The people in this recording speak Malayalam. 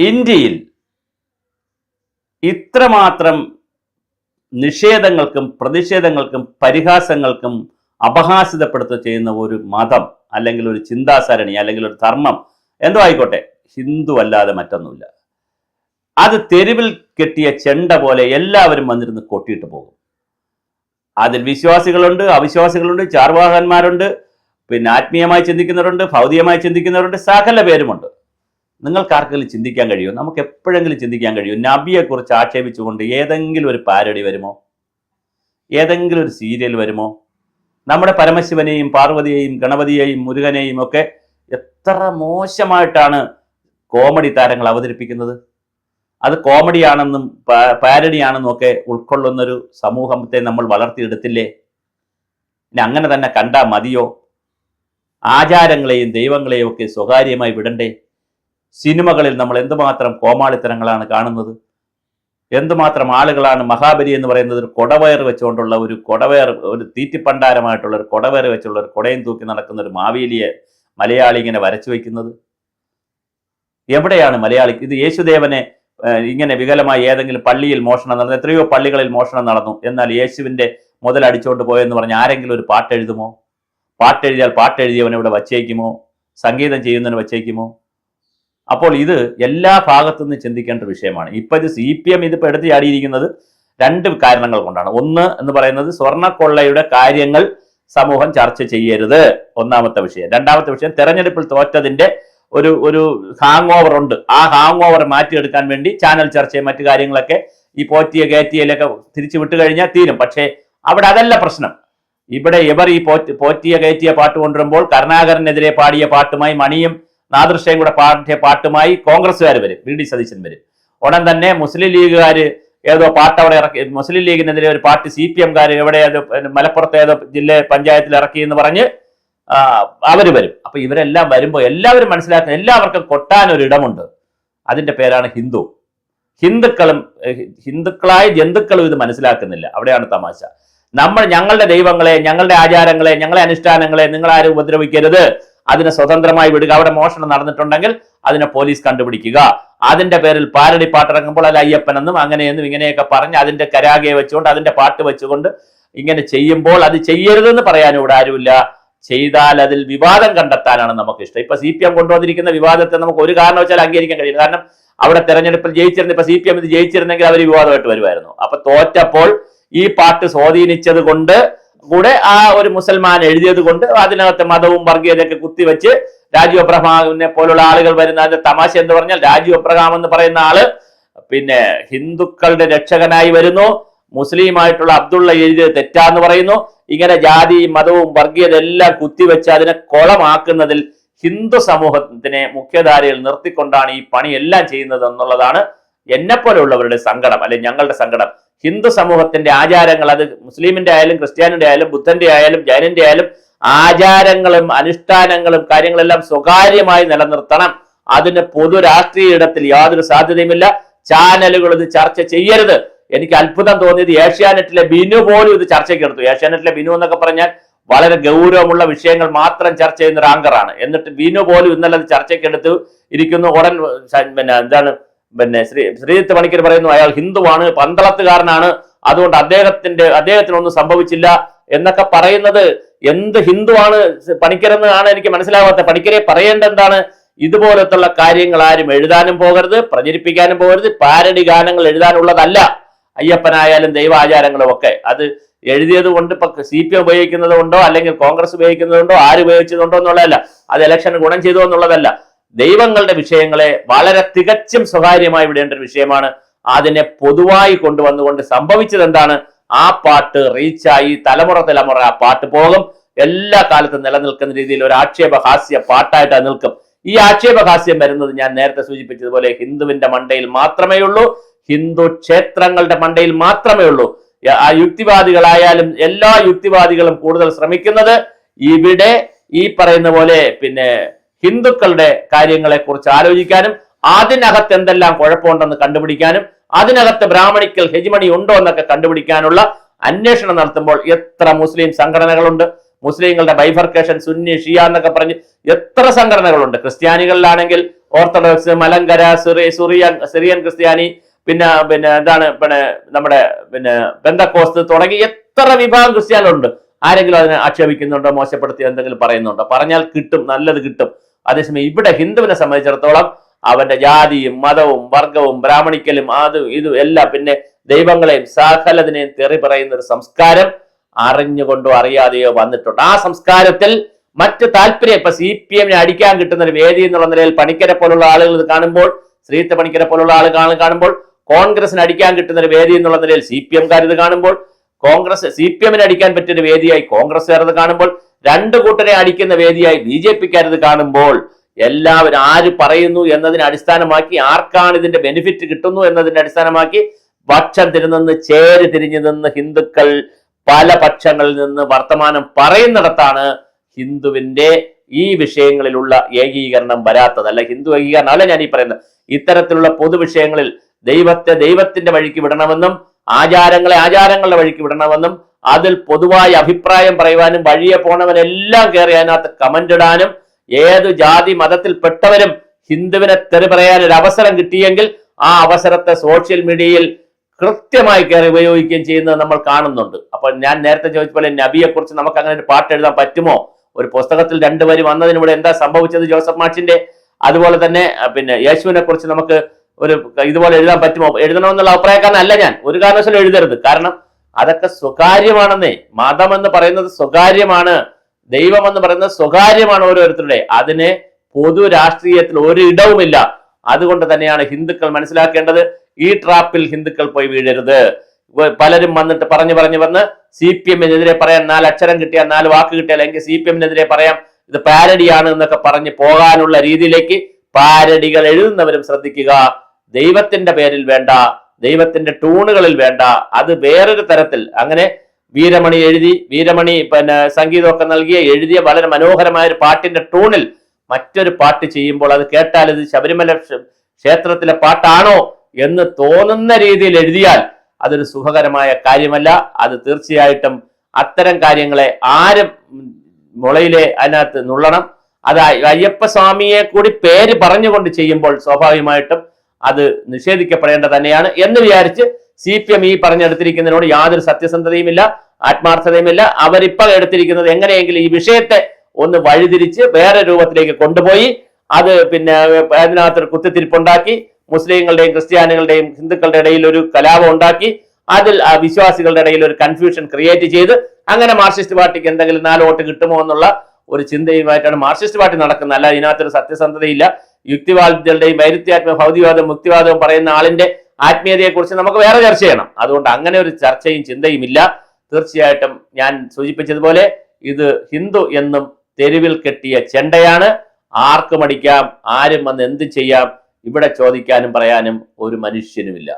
ഇന്ത്യയിൽ ഇത്രമാത്രം നിഷേധങ്ങൾക്കും പ്രതിഷേധങ്ങൾക്കും പരിഹാസങ്ങൾക്കും അപഹാസ്യതപ്പെടുത്ത ചെയ്യുന്ന ഒരു മതം അല്ലെങ്കിൽ ഒരു ചിന്താസരണി അല്ലെങ്കിൽ ഒരു ധർമ്മം എന്തോ ആയിക്കോട്ടെ, ഹിന്ദു അല്ലാതെ മറ്റൊന്നുമില്ല. അത് തെരുവിൽ കെട്ടിയ ചെണ്ട പോലെ എല്ലാവരും വന്നിരുന്ന് കൊട്ടിയിട്ട് പോകും. അതിൽ വിശ്വാസികളുണ്ട്, അവിശ്വാസികളുണ്ട്, ചാർവാകന്മാരുണ്ട്, പിന്നെ ആത്മീയമായി ചിന്തിക്കുന്നവരുണ്ട്, ഭൗതികമായി ചിന്തിക്കുന്നവരുണ്ട്, സകല പേരുമുണ്ട്. നിങ്ങൾക്ക് ആർക്കെങ്കിലും ചിന്തിക്കാൻ കഴിയുമോ? നമുക്ക് എപ്പോഴെങ്കിലും ചിന്തിക്കാൻ കഴിയുമോ നബിയെക്കുറിച്ച് ആക്ഷേപിച്ചുകൊണ്ട് ഏതെങ്കിലും ഒരു പാരഡി വരുമോ? ഏതെങ്കിലും ഒരു സീരിയൽ വരുമോ? നമ്മുടെ പരമശിവനെയും പാർവതിയെയും ഗണപതിയെയും മുരുകനെയും ഒക്കെ എത്ര മോശമായിട്ടാണ് കോമഡി താരങ്ങൾ അവതരിപ്പിക്കുന്നത്. അത് കോമഡിയാണെന്നും പാരഡിയാണെന്നും ഒക്കെ ഉൾക്കൊള്ളുന്നൊരു സമൂഹത്തെ നമ്മൾ വളർത്തിയെടുത്തില്ലേ? ഇനി അങ്ങനെ തന്നെ കണ്ടാൽ മതിയോ? ആചാരങ്ങളെയും ദൈവങ്ങളെയും ഒക്കെ സ്വകാര്യമായി വിടണ്ടേ? സിനിമകളിൽ നമ്മൾ എന്തുമാത്രം കോമാളിത്തരങ്ങളാണ് കാണുന്നത്. എന്തുമാത്രം ആളുകളാണ് മഹാബലി എന്ന് പറയുന്നത് ഒരു കൊടവയർ വെച്ചുകൊണ്ടുള്ള ഒരു തീറ്റിപ്പണ്ടാരമായിട്ടുള്ള ഒരു കൊടവയർ വെച്ചുള്ള ഒരു കൊടയും തൂക്കി നടക്കുന്ന ഒരു മാവേലിയെ മലയാളി ഇങ്ങനെ വരച്ചു വയ്ക്കുന്നത്. എവിടെയാണ് മലയാളി? ഇത് യേശുദേവനെ ഇങ്ങനെ വികലമായി ഏതെങ്കിലും പള്ളിയിൽ മോഷണം നടന്നു, എത്രയോ പള്ളികളിൽ മോഷണം നടന്നു, എന്നാൽ യേശുവിൻ്റെ മുതലടിച്ചുകൊണ്ട് പോയെന്ന് പറഞ്ഞ് ആരെങ്കിലും ഒരു പാട്ടെഴുതുമോ? പാട്ടെഴുതിയാൽ പാട്ടെഴുതിയവനെ ഇവിടെ വച്ചേക്കുമോ? സംഗീതം ചെയ്യുന്നതിന് വച്ചേക്കുമോ? അപ്പോൾ ഇത് എല്ലാ ഭാഗത്തു നിന്ന് ചിന്തിക്കേണ്ട ഒരു വിഷയമാണ്. ഇപ്പൊ ഇത് CPM ഇതിപ്പോൾ എടുത്ത് ചാടിയിരിക്കുന്നത് രണ്ട് കാരണങ്ങൾ കൊണ്ടാണ്. ഒന്ന് എന്ന് പറയുന്നത് സ്വർണ്ണക്കൊള്ളയുടെ കാര്യങ്ങൾ സമൂഹം ചർച്ച ചെയ്യരുത്, ഒന്നാമത്തെ വിഷയം. രണ്ടാമത്തെ വിഷയം, തെരഞ്ഞെടുപ്പിൽ തോറ്റതിന്റെ ഒരു ഹാങ് ഓവർ ഉണ്ട്. ആ ഹാങ് ഓവർ മാറ്റിയെടുക്കാൻ വേണ്ടി ചാനൽ ചർച്ചയും മറ്റു കാര്യങ്ങളൊക്കെ ഈ പോറ്റിയ കയറ്റിയയിലൊക്കെ തിരിച്ചു വിട്ടു കഴിഞ്ഞാൽ തീരും. പക്ഷേ അവിടെ അതല്ല പ്രശ്നം. ഇവിടെ ഇവർ ഈ പോറ്റിയ കയറ്റിയ പാട്ട് കൊണ്ടുവരുമ്പോൾ കരുണാകരനെതിരെ പാടിയ പാട്ടുമായി മണിയും നാദൃശ്യം കൂടെ പാടിയ പാട്ടുമായി കോൺഗ്രസ്സുകാർ വരും, VD സതീശൻ വരും. ഉടൻ തന്നെ മുസ്ലിം ലീഗുകാർ ഏതോ പാട്ട് അവിടെ ഇറക്കി, മുസ്ലിം ലീഗിനെതിരെ ഒരു പാട്ട് CPM-കാർ എവിടെ മലപ്പുറത്ത് ഏതോ ജില്ലാ പഞ്ചായത്തിൽ ഇറക്കി എന്ന് പറഞ്ഞ് അവർ വരും. അപ്പൊ ഇവരെല്ലാം വരുമ്പോൾ എല്ലാവരും മനസ്സിലാക്കുന്ന, എല്ലാവർക്കും കൊട്ടാനൊരിടമുണ്ട്. അതിന്റെ പേരാണ് ഹിന്ദു. ഹിന്ദുക്കളായ ജന്തുക്കളും ഇത് മനസ്സിലാക്കുന്നില്ല. അവിടെയാണ് തമാശ. ഞങ്ങളുടെ ദൈവങ്ങളെ, ഞങ്ങളുടെ ആചാരങ്ങളെ, ഞങ്ങളെ അനുഷ്ഠാനങ്ങളെ നിങ്ങൾ ആരും ഉപദ്രവിക്കരുത്, അതിനെ സ്വതന്ത്രമായി വിടുക. അവിടെ മോഷണം നടന്നിട്ടുണ്ടെങ്കിൽ അതിനെ പോലീസ് കണ്ടുപിടിക്കുക. അതിന്റെ പേരിൽ പാരഡി പാട്ടിറങ്ങുമ്പോൾ അത് അയ്യപ്പനെന്നും അങ്ങനെയെന്നും ഇങ്ങനെയൊക്കെ പറഞ്ഞ് അതിന്റെ കരാഗയെ വെച്ചുകൊണ്ട് അതിന്റെ പാട്ട് വെച്ചുകൊണ്ട് ഇങ്ങനെ ചെയ്യുമ്പോൾ അത് ചെയ്യരുതെന്ന് പറയാനും ഇവിടെ ആരുമില്ല. ചെയ്താൽ അതിൽ വിവാദം കണ്ടെത്താനാണ് നമുക്ക് ഇഷ്ടം. ഇപ്പൊ CPM കൊണ്ടുവന്നിരിക്കുന്ന വിവാദത്തെ നമുക്ക് ഒരു കാരണവശാൽ അംഗീകരിക്കാൻ കഴിയില്ല. കാരണം അവിടെ തെരഞ്ഞെടുപ്പിൽ ജയിച്ചിരുന്ന, ഇപ്പൊ CPM ഇത് ജയിച്ചിരുന്നെങ്കിൽ അവർ വിവാദമായിട്ട് വരുമായിരുന്നു. അപ്പൊ തോറ്റപ്പോൾ ഈ പാട്ട് സ്വാധീനിച്ചത് കൊണ്ട് കൂടെ ആ ഒരു മുസൽമാൻ എഴുതിയത് കൊണ്ട് അതിനകത്ത് മതവും വർഗീയതയൊക്കെ കുത്തിവെച്ച് രാജു അബ്രഹാമിനെ പോലുള്ള ആളുകൾ വരുന്ന അതിന്റെ തമാശ എന്ന് പറഞ്ഞാൽ, രാജു അബ്രഹാം എന്ന് പറയുന്ന ആള് പിന്നെ ഹിന്ദുക്കളുടെ രക്ഷകനായി വരുന്നു, മുസ്ലിമായിട്ടുള്ള അബ്ദുള്ള എഴുതിയത് തെറ്റാന്ന് പറയുന്നു. ഇങ്ങനെ ജാതിയും മതവും വർഗീയത എല്ലാം കുത്തിവെച്ച് അതിനെ കൊളമാക്കുന്നതിൽ ഹിന്ദു സമൂഹത്തിനെ മുഖ്യധാരയിൽ നിർത്തിക്കൊണ്ടാണ് ഈ പണിയെല്ലാം ചെയ്യുന്നത് എന്നുള്ളതാണ് എന്നെപ്പോലെയുള്ളവരുടെ സങ്കടം, അല്ലെങ്കിൽ ഞങ്ങളുടെ സങ്കടം. ഹിന്ദു സമൂഹത്തിന്റെ ആചാരങ്ങൾ, അത് മുസ്ലിമിന്റെ ആയാലും ക്രിസ്ത്യാനിന്റെ ആയാലും ബുദ്ധന്റെ ആയാലും ജൈനന്റെ ആയാലും ആചാരങ്ങളും അനുഷ്ഠാനങ്ങളും കാര്യങ്ങളെല്ലാം സ്വകാര്യമായി നിലനിർത്തണം. അതിന് പൊതു രാഷ്ട്രീയ ഇടത്തിൽ യാതൊരു സാധ്യതയുമില്ല. ചാനലുകൾ ഇത് ചർച്ച ചെയ്യരുത്. എനിക്ക് അത്ഭുതം തോന്നിയത് ഏഷ്യാനെറ്റിലെ ബിനു പോലും ഇത് ചർച്ചയ്ക്ക് എടുത്തു. ഏഷ്യാനെറ്റിലെ ബിനു എന്നൊക്കെ പറഞ്ഞാൽ വളരെ ഗൗരവമുള്ള വിഷയങ്ങൾ മാത്രം ചർച്ച ചെയ്യുന്ന ഒരു ആങ്കറാണ്. എന്നിട്ട് ബിനു പോലും ഇന്നലെ അത് ചർച്ചയ്ക്ക് എടുത്ത് ഇരിക്കുന്നു. ഉടൻ ശ്രീജിത്ത് പണിക്കർ പറയുന്നു അയാൾ ഹിന്ദുവാണ്, പന്തളത്തുകാരനാണ്, അതുകൊണ്ട് അദ്ദേഹത്തിനൊന്നും സംഭവിച്ചില്ല എന്നൊക്കെ പറയുന്നത് എന്ത് ഹിന്ദുവാണ് പണിക്കരെന്ന് ആണ് എനിക്ക് മനസ്സിലാവാത്ത. പണിക്കരെ പറയേണ്ട എന്താണ്? ഇതുപോലത്തുള്ള കാര്യങ്ങൾ ആരും എഴുതാനും പോകരുത്, പ്രചരിപ്പിക്കാനും പോകരുത്. പാരഡി ഗാനങ്ങൾ എഴുതാനുള്ളതല്ല. അയ്യപ്പനായാലും ദൈവാചാരങ്ങളും ഒക്കെ അത് എഴുതിയത് കൊണ്ട് ഇപ്പൊ CPM ഉപയോഗിക്കുന്നത് കൊണ്ടോ അല്ലെങ്കിൽ കോൺഗ്രസ് ഉപയോഗിക്കുന്നതുകൊണ്ടോ ആര് ഉപയോഗിച്ചതുകൊണ്ടോ എന്നുള്ളതല്ല, അത് ഇലക്ഷന് ഗുണം ചെയ്തോ എന്നുള്ളതല്ല. ദൈവങ്ങളുടെ വിഷയങ്ങളെ വളരെ തികച്ചും സ്വകാര്യമായി വിടേണ്ട ഒരു വിഷയമാണ്. അതിനെ പൊതുവായി കൊണ്ടുവന്നുകൊണ്ട് സംഭവിച്ചത് എന്താണ്? ആ പാട്ട് റീച്ചായി തലമുറ ആ പാട്ട് പോകും. എല്ലാ കാലത്തും നിലനിൽക്കുന്ന രീതിയിൽ ഒരു ആക്ഷേപഹാസ്യ പാട്ടായിട്ട് അത് നിൽക്കും. ഈ ആക്ഷേപഹാസ്യം വരുന്നത് ഞാൻ നേരത്തെ സൂചിപ്പിച്ചതുപോലെ ഹിന്ദുവിന്റെ മണ്ടയിൽ മാത്രമേ ഉള്ളൂ, ഹിന്ദു ക്ഷേത്രങ്ങളുടെ മണ്ടയിൽ മാത്രമേ ഉള്ളൂ. ആ യുക്തിവാദികളായാലും എല്ലാ യുക്തിവാദികളും കൂടുതൽ ശ്രമിക്കുന്നത് ഇവിടെ ഈ പറയുന്ന പോലെ പിന്നെ ഹിന്ദുക്കളുടെ കാര്യങ്ങളെ കുറിച്ച് ആലോചിക്കാനും അതിനകത്ത് എന്തെല്ലാം കുഴപ്പമുണ്ടെന്ന് കണ്ടുപിടിക്കാനും അതിനകത്ത് ബ്രാഹ്മണിക്കൽ ഹെജിമണി ഉണ്ടോ എന്നൊക്കെ കണ്ടുപിടിക്കാനുള്ള അന്വേഷണം നടത്തുമ്പോൾ എത്ര മുസ്ലിം സംഘടനകളുണ്ട്. മുസ്ലിങ്ങളുടെ ബൈഫർക്കേഷൻ, സുന്നി ഷിയ എന്നൊക്കെ പറഞ്ഞ് എത്ര സംഘടനകളുണ്ട്. ക്രിസ്ത്യാനികളിലാണെങ്കിൽ ഓർത്തഡോക്സ്, മലങ്കര, സിറിയൻ ക്രിസ്ത്യാനി, പിന്നെ എന്താണ് നമ്മുടെ പെന്തക്കോസ്ത് തുടങ്ങി എത്ര വിഭാഗം ക്രിസ്ത്യാനികളുണ്ട്. ആരെങ്കിലും അതിനെ ആക്ഷേപിക്കുന്നുണ്ടോ, മോശപ്പെടുത്തി എന്തെങ്കിലും പറയുന്നുണ്ടോ? പറഞ്ഞാൽ കിട്ടും, നല്ലത് കിട്ടും. അതേസമയം ഇവിടെ ഹിന്ദുവിനെ സംബന്ധിച്ചിടത്തോളം അവന്റെ ജാതിയും മതവും വർഗവും ബ്രാഹ്മണിക്കലും അതും ഇതും എല്ലാം, പിന്നെ ദൈവങ്ങളെയും സകലതിനെയും തെറി പറയുന്ന ഒരു സംസ്കാരം അറിഞ്ഞുകൊണ്ടോ അറിയാതെയോ വന്നിട്ടുണ്ട്. ആ സംസ്കാരത്തിൽ മറ്റ് താല്പര്യം, ഇപ്പൊ CPM അടിക്കാൻ കിട്ടുന്ന ഒരു വേദി എന്നുള്ള നിലയിൽ പണിക്കരെ പോലുള്ള ആളുകൾ ഇത് കാണുമ്പോൾ, ശ്രീത്ത പണിക്കരെ പോലുള്ള ആളുകൾ കാണുമ്പോൾ, കോൺഗ്രസിന് അടിക്കാൻ കിട്ടുന്ന ഒരു വേദി എന്നുള്ള നിലയിൽ CPM-കാർ ഇത് കാണുമ്പോൾ, CPM-ന് അടിക്കാൻ പറ്റിയൊരു വേദിയായി കോൺഗ്രസ്സുകാർ ഇത് കാണുമ്പോൾ, രണ്ടു കൂട്ടരെ അടിക്കുന്ന വേദിയായി BJP-ക്കാർ ഇത് കാണുമ്പോൾ, എല്ലാവരും ആര് പറയുന്നു എന്നതിനെ അടിസ്ഥാനമാക്കി, ആർക്കാണ് ഇതിന്റെ ബെനിഫിറ്റ് കിട്ടുന്നു എന്നതിന്റെ അടിസ്ഥാനമാക്കി പക്ഷം തിരിഞ്ഞ് ചേരി തിരിഞ്ഞു നിന്ന് ഹിന്ദുക്കൾ പല പക്ഷങ്ങളിൽ നിന്ന് വർത്തമാനം പറയുന്നിടത്താണ് ഹിന്ദുവിന്റെ ഈ വിഷയങ്ങളിലുള്ള ഏകീകരണം വരാത്തത്. അല്ല, ഹിന്ദു ഏകീകരണം അല്ല ഞാൻ ഈ പറയുന്നത്. ഇത്തരത്തിലുള്ള പൊതുവിഷയങ്ങളിൽ ദൈവത്തിന്റെ വഴിക്ക് വിടണമെന്നും ആചാരങ്ങളെ ആചാരങ്ങളുടെ വഴിക്ക് വിടണമെന്നും അതിൽ പൊതുവായ അഭിപ്രായം പറയുവാനും വഴിയെ പോണവനെല്ലാം കയറി അതിനകത്ത് കമന്റ് ഇടാനും ഏത് ജാതി മതത്തിൽപ്പെട്ടവരും ഹിന്ദുവിനെ തെറി പറയാൻ ഒരു അവസരം കിട്ടിയെങ്കിൽ ആ അവസരത്തെ സോഷ്യൽ മീഡിയയിൽ കൃത്യമായി കയറി ഉപയോഗിക്കുകയും ചെയ്യുന്നത് നമ്മൾ കാണുന്നുണ്ട്. അപ്പൊ ഞാൻ നേരത്തെ ചോദിച്ച പോലെ നബിയെ കുറിച്ച് നമുക്ക് അങ്ങനെ ഒരു പാട്ട് എഴുതാൻ പറ്റുമോ? ഒരു പുസ്തകത്തിൽ 2 വരി വന്നതിനിവിടെ എന്താ സംഭവിച്ചത് ജോസഫ് മാഷിന്റെ? അതുപോലെ തന്നെ യേശുവിനെ കുറിച്ച് നമുക്ക് ഒരു ഇതുപോലെ എഴുതാൻ പറ്റുമോ? എഴുതണമെന്നുള്ള അഭിപ്രായക്കാരനല്ല ഞാൻ, ഒരു കാരണവശാലും എഴുതരുത്. കാരണം അതൊക്കെ സ്വകാര്യമാണെന്നേ. മതം എന്ന് പറയുന്നത് സ്വകാര്യമാണ്, ദൈവം എന്ന് പറയുന്നത് സ്വകാര്യമാണ് ഓരോരുത്തരുടെ. അതിന് പൊതു രാഷ്ട്രീയത്തിൽ ഒരു ഇടവുമില്ല. അതുകൊണ്ട് തന്നെയാണ് ഹിന്ദുക്കൾ മനസ്സിലാക്കേണ്ടത്, ഈ ട്രാപ്പിൽ ഹിന്ദുക്കൾ പോയി വീഴരുത്. പലരും വന്നിട്ട് പറഞ്ഞു വന്ന് CPM-നെതിരെ പറയാൻ 4 അക്ഷരം കിട്ടിയാൽ 4 വാക്ക് കിട്ടിയാൽ എങ്കിൽ CPM-നെതിരെ പറയാം ഇത് പാരഡിയാണ് എന്നൊക്കെ പറഞ്ഞ് പോകാനുള്ള രീതിയിലേക്ക് പാരഡികൾ എഴുതുന്നവരും ശ്രദ്ധിക്കുക. ദൈവത്തിന്റെ പേരിൽ വേണ്ട, ദൈവത്തിന്റെ ടൂണുകളിൽ വേണ്ട, അത് വേറൊരു തരത്തിൽ. അങ്ങനെ വീരമണി എഴുതി, വീരമണി സംഗീതമൊക്കെ എഴുതിയ വളരെ മനോഹരമായ ഒരു പാട്ടിന്റെ ടൂണിൽ മറ്റൊരു പാട്ട് ചെയ്യുമ്പോൾ അത് കേട്ടാൽ ഇത് ശബരിമല ക്ഷേത്രത്തിലെ പാട്ടാണോ എന്ന് തോന്നുന്ന രീതിയിൽ എഴുതിയാൽ അതൊരു സുഖകരമായ കാര്യമല്ല. അത് തീർച്ചയായിട്ടും അത്തരം കാര്യങ്ങളെ ആരും മുളയിലെ അതിനകത്ത് നുള്ളണം. അത് അയ്യപ്പസ്വാമിയെ കൂടി പേര് പറഞ്ഞുകൊണ്ട് ചെയ്യുമ്പോൾ സ്വാഭാവികമായിട്ടും അത് നിഷേധിക്കപ്പെടേണ്ട തന്നെയാണ് എന്ന് വിചാരിച്ച് CPM ഈ പറഞ്ഞെടുത്തിരിക്കുന്നതിനോട് യാതൊരു സത്യസന്ധതയുമില്ല, ആത്മാർത്ഥതയുമില്ല. അവരിപ്പോൾ എടുത്തിരിക്കുന്നത് എങ്ങനെയെങ്കിലും ഈ വിഷയത്തെ ഒന്ന് വഴിതിരിച്ച് വേറെ രൂപത്തിലേക്ക് കൊണ്ടുപോയി അത് അതിനകത്തൊരു കുത്തിത്തിരിപ്പുണ്ടാക്കി മുസ്ലിങ്ങളുടെയും ക്രിസ്ത്യാനികളുടെയും ഹിന്ദുക്കളുടെ ഇടയിൽ ഒരു കലാപം ഉണ്ടാക്കി അതിൽ വിശ്വാസികളുടെ ഇടയിൽ ഒരു കൺഫ്യൂഷൻ ക്രിയേറ്റ് ചെയ്ത് അങ്ങനെ മാർക്സിസ്റ്റ് പാർട്ടിക്ക് എന്തെങ്കിലും 4 വോട്ട് കിട്ടുമോ എന്നുള്ള ഒരു ചിന്തയുമായിട്ടാണ് മാർക്സിസ്റ്റ് പാർട്ടി നടക്കുന്നത്. അല്ല, ഇതിനകത്തൊരു സത്യസന്ധതയില്ല. യുക്തിവാദികളുടെയും വൈരുദ്ധ്യാത്മക ഭൗതികവാദവും മുക്തിവാദവും പറയുന്ന ആളിന്റെ ആത്മീയതയെക്കുറിച്ച് നമുക്ക് വേറെ ചർച്ച ചെയ്യണം. അതുകൊണ്ട് അങ്ങനെ ഒരു ചർച്ചയും ചിന്തയും ഇല്ല. തീർച്ചയായിട്ടും ഞാൻ സൂചിപ്പിച്ചതുപോലെ ഇത് ഹിന്ദു എന്നും തെരുവിൽ കെട്ടിയ ചെണ്ടയാണ്. ആർക്കും അടിക്കാം, ആരും വന്ന് എന്ത് ചെയ്യാം, ഇവിടെ ചോദിക്കാനും പറയാനും ഒരു മനുഷ്യനുമില്ല.